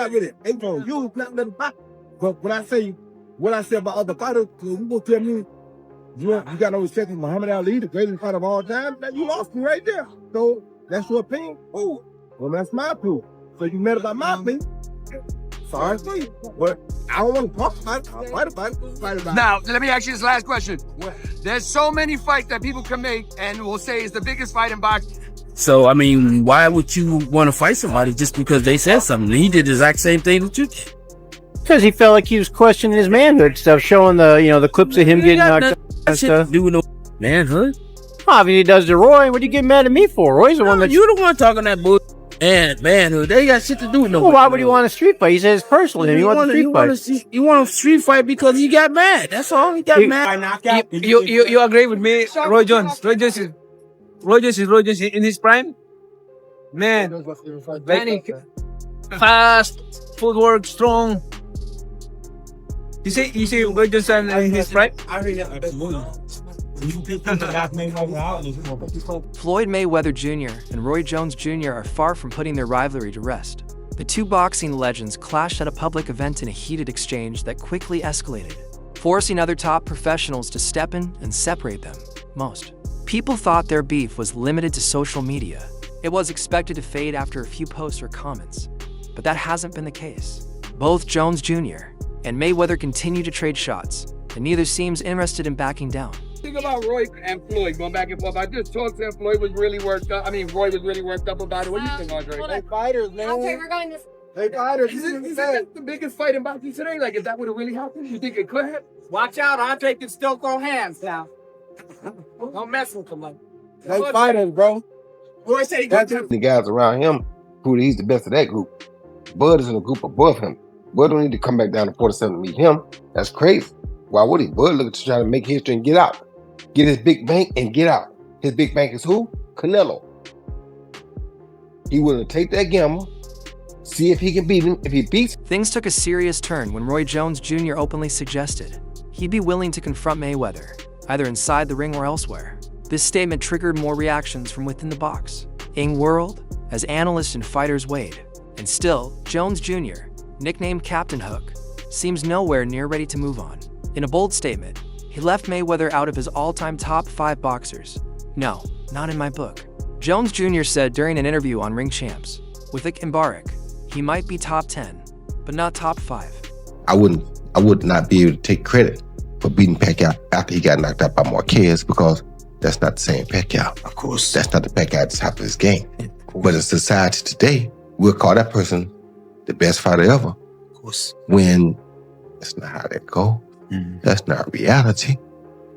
not really ain't gonna use nothing but when I say what I say about other fighters, you gonna tell me you got no respect for Muhammad Ali, the greatest fighter of all time, that you lost me right there. So that's your opinion? Oh, well, that's my opinion. So you mad about my opinion? Sorry, but I don't want to talk about it. I'll fight about it. Now, let me ask you this last question. There's so many fights that people can make and will say is the biggest fight in boxing. So, I mean, why would you want to fight somebody just because they said something? He did the exact same thing that you did. Because he felt like he was questioning his manhood stuff, showing the clips of him getting knocked out and stuff. Do with no manhood. I mean, he does to Roy. What are you getting mad at me for? Roy's the one that you the one talking that bull and manhood. They got shit to do with no. Well, why would he want a street fight? He said it's personal. He wants a street fight. You want a street fight because he got mad. That's all. He got mad. You agree with me, Roy Jones? Roy Jones is in his prime. Man, fast, footwork, strong. You see, Roy Jones in his prime. Floyd Mayweather Jr. and Roy Jones Jr. are far from putting their rivalry to rest. The two boxing legends clashed at a public event in a heated exchange that quickly escalated, forcing other top professionals to step in and separate them. Most people thought their beef was limited to social media. It was expected to fade after a few posts or comments, but that hasn't been the case. Both Jones Jr. and Mayweather continue to trade shots, and neither seems interested in backing down. Think about Roy and Floyd going back and forth. I just talked to him. Floyd was really worked up. I mean, Roy was really worked up about it. What do you think, Andre? They fighters, man. Okay, we're going this. They fighters. Is that the biggest fight in boxing today? Like, if that would have really happened, you think it could have? Watch out, Andre can still throw hands now. Don't mess with him like They fighters, bro. Roy said he the guys around him, he's the best of that group. Bud is in a group above him. Bud don't need to come back down to 47 to meet him. That's crazy. Why would he? Bud looking to try to make history and get out. Get his big bank and get out. His big bank is who? Canelo. He willing to take that gamble, see if he can beat him. If he beats Things took a serious turn when Roy Jones Jr. openly suggested he'd be willing to confront Mayweather, either inside the ring or elsewhere. This statement triggered more reactions from within the boxing world as analysts and fighters weighed. And still, Jones Jr., nicknamed Captain Hook, seems nowhere near ready to move on. In a bold statement, he left Mayweather out of his all-time top 5 boxers. No, not in my book. Jones Jr. said during an interview on Ring Champs, with Ick and Barak, he might be top 10, but not top 5. I would not be able to take credit for beating Pacquiao after he got knocked out by Marquez because that's not the same Pacquiao. Of course. That's not the Pacquiao at the top of his game. But in society today, we'll call that person the best fighter ever. Of course. When that's not how that goes. That's not reality.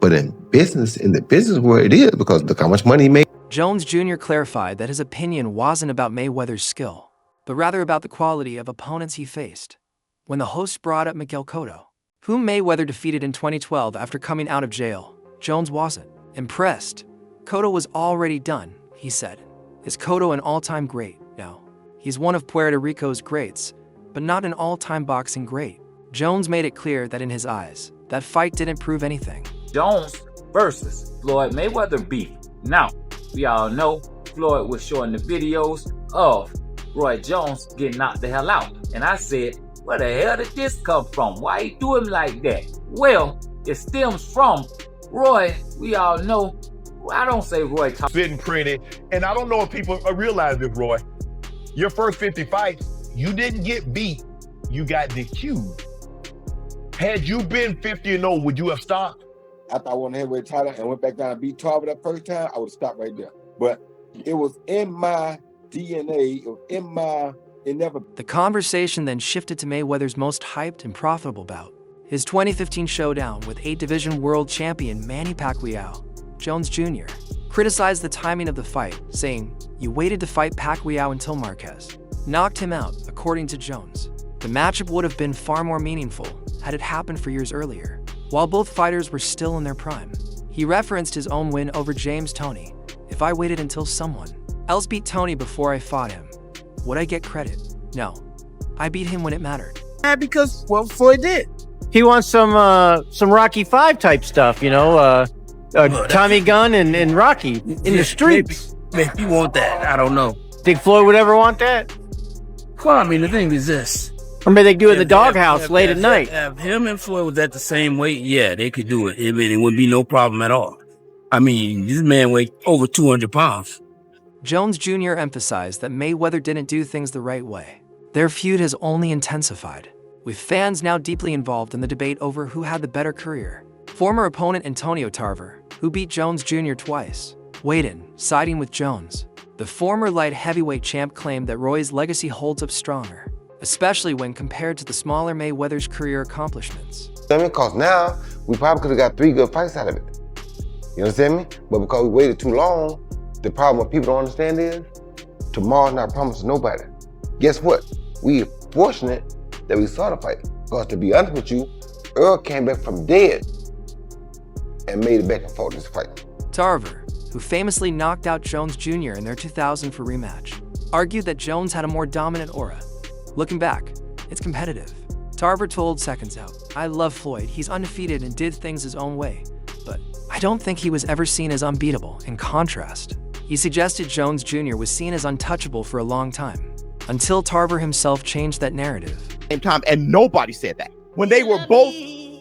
But in the business world, it is because look how much money he made. Jones Jr. clarified that his opinion wasn't about Mayweather's skill, but rather about the quality of opponents he faced. When the host brought up Miguel Cotto, whom Mayweather defeated in 2012 after coming out of jail, Jones wasn't impressed. Cotto was already done, he said. Is Cotto an all-time great? No. He's one of Puerto Rico's greats, but not an all-time boxing great. Jones made it clear that in his eyes, that fight didn't prove anything. Jones versus Floyd Mayweather beef. Now, we all know Floyd was showing the videos of Roy Jones getting knocked the hell out. And I said, where the hell did this come from? Why you do him like that? Well, it stems from Roy. We all know, I don't say Roy. Sitting pretty. And I don't know if people realize this, Roy. Your first 50 fights, you didn't get beat. You got DQ'd. Had you been 50-0, would you have stopped? After I won the heavyweight title and went back down and beat Tarver that first time, I would have stopped right there. But it was in my DNA, it never. The conversation then shifted to Mayweather's most hyped and profitable bout, his 2015 showdown with 8-division world champion Manny Pacquiao. Jones Jr. criticized the timing of the fight, saying, "You waited to fight Pacquiao until Marquez knocked him out," according to Jones. The matchup would have been far more meaningful had it happened for years earlier, while both fighters were still in their prime. He referenced his own win over James Toney. "If I waited until someone else beat Toney before I fought him, would I get credit? No. I beat him when it mattered." Because, well, Floyd did. He wants some Rocky V type stuff, Tommy Gunn and Rocky in the streets. Maybe you want that. I don't know. Think Floyd would ever want that? Well, I mean, the thing is this. Or maybe they do it in the If- doghouse if- late if- at night. If him and Floyd was at the same weight, yeah, they could do it. I mean, it would be no problem at all. I mean, this man weighed over 200 pounds. Jones Jr. emphasized that Mayweather didn't do things the right way. Their feud has only intensified, with fans now deeply involved in the debate over who had the better career. Former opponent Antonio Tarver, who beat Jones Jr. twice, weighed in, siding with Jones. The former light heavyweight champ claimed that Roy's legacy holds up stronger, especially when compared to the smaller Mayweather's career accomplishments. I mean, because now we probably could have got 3 good fights out of it. You understand me? But because we waited too long, the problem what people don't understand is tomorrow's not promised to nobody. Guess what? We are fortunate that we saw the fight. Because to be honest with you, Earl came back from dead and made it back and fought this fight. Tarver, who famously knocked out Jones Jr. in their 2004 rematch, argued that Jones had a more dominant aura. Looking back, it's competitive. Tarver told Seconds Out, "I love Floyd, he's undefeated and did things his own way, but I don't think he was ever seen as unbeatable." In contrast, he suggested Jones Jr. was seen as untouchable for a long time, until Tarver himself changed that narrative. Same time, and nobody said that. When they were both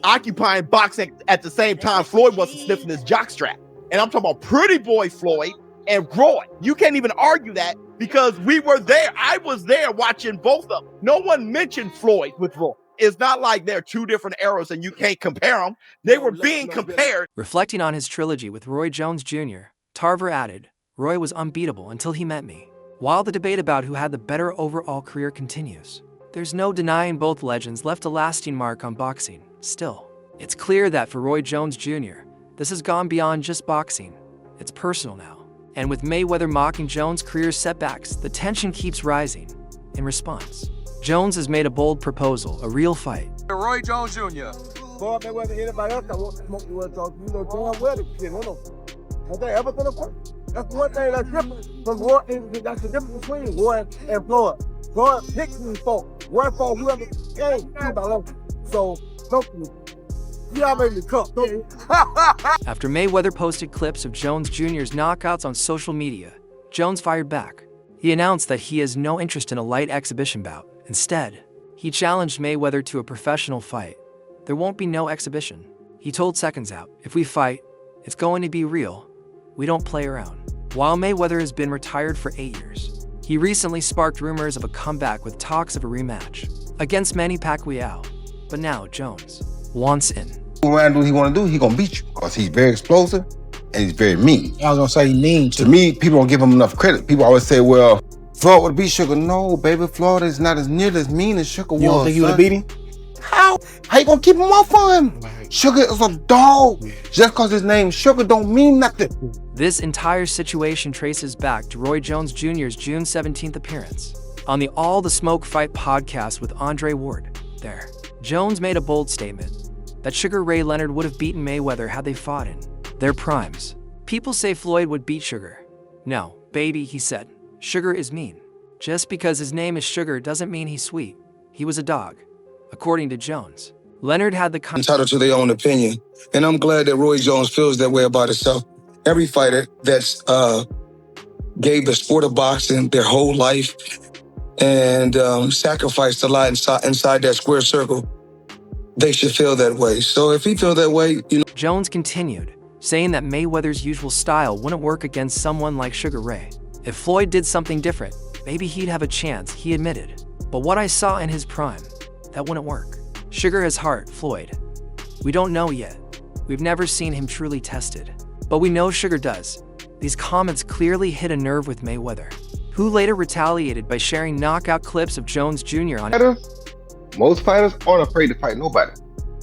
occupying boxing at the same time, Floyd wasn't sniffing his jockstrap. And I'm talking about Pretty Boy Floyd and Roy. You can't even argue that because we were there. I was there watching both of them. No one mentioned Floyd with Roy. It's not like they're two different eras and you can't compare them. They were being compared. Reflecting on his trilogy with Roy Jones Jr., Tarver added, "Roy was unbeatable until he met me." While the debate about who had the better overall career continues, there's no denying both legends left a lasting mark on boxing. Still, it's clear that for Roy Jones Jr., this has gone beyond just boxing. It's personal now. And with Mayweather mocking Jones' career setbacks, the tension keeps rising. In response, Jones has made a bold proposal, a real fight. Roy Jones Jr. Boy, Mayweather, anybody else that wants to smoke the word talk, you know, damn well the shit, no. Has that ever been a fight? That's one thing that's different from Roy. That's the difference between Roy and Floyd. Roy picked me fought. Roy fought whoever came to my level. So, don't you? Y'all made me cut, don't you? After Mayweather posted clips of Jones Jr.'s knockouts on social media, Jones fired back. He announced that he has no interest in a light exhibition bout. Instead, he challenged Mayweather to a professional fight. There won't be no exhibition. He told Seconds Out, "If we fight, it's going to be real. We don't play around." While Mayweather has been retired for 8 years, he recently sparked rumors of a comeback with talks of a rematch against Manny Pacquiao. But now Jones wants in. Around what he want to do, he gonna beat you because he's very explosive and he's very mean. I was gonna say he mean To me, people don't give him enough credit. People always say, "Well, Floyd would beat Sugar." No, baby, Floyd is not as near as mean as Sugar was. You don't think he would have beat him? How? How you gonna keep him off of him? Sugar is a dog. Just because his name's Sugar don't mean nothing. This entire situation traces back to Roy Jones Jr.'s June 17th appearance on the All the Smoke Fight podcast with Andre Ward. There, Jones made a bold statement that Sugar Ray Leonard would have beaten Mayweather had they fought in their primes. People say Floyd would beat Sugar. No, baby, he said. Sugar is mean. Just because his name is Sugar doesn't mean he's sweet. He was a dog. According to Jones, Leonard had the entitled to their own opinion. And I'm glad that Roy Jones feels that way about himself. Every fighter that's gave the sport of boxing their whole life and sacrificed a lot inside that square circle, they should feel that way. So if he feels that way, you know. Jones continued, saying that Mayweather's usual style wouldn't work against someone like Sugar Ray. If Floyd did something different, maybe he'd have a chance, he admitted. But what I saw in his prime, that wouldn't work. Sugar has heart, Floyd. We don't know yet. We've never seen him truly tested. But we know Sugar does. These comments clearly hit a nerve with Mayweather, who later retaliated by sharing knockout clips of Jones Jr. on it. Most fighters aren't afraid to fight nobody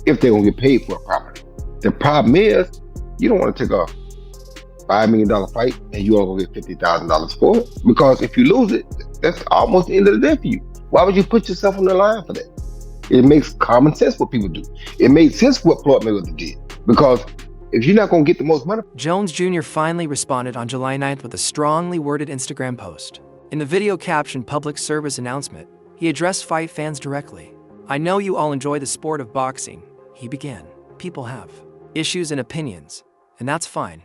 if they're gonna get paid for it properly. The problem is, you don't want to take a $5 million fight and you only gonna get $50,000 for it, because if you lose it, that's almost the end of the day for you. Why would you put yourself on the line for that? It makes common sense what people do. It made sense what Floyd Mayweather did, because if you're not gonna get the most money. Jones Jr. finally responded on July 9th with a strongly worded Instagram post. In the video captioned "Public Service Announcement," he addressed fight fans directly. "I know you all enjoy the sport of boxing," he began. "People have issues and opinions, and that's fine.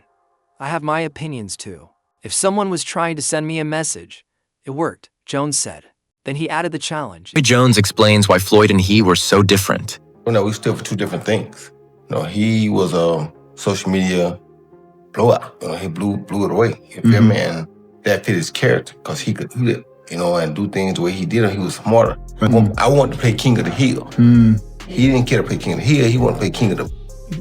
I have my opinions too. If someone was trying to send me a message, it worked," Jones said. Then he added the challenge. Roy Jones explains why Floyd and he were so different. We stood for two different things. He was a social media blowout. He blew it away. You feel me? And that fit his character because he could do it, and do things the way he did it. He was smarter. I wanted to play King of the Hill. He didn't care to play King of the Hill. He wanted to play King of the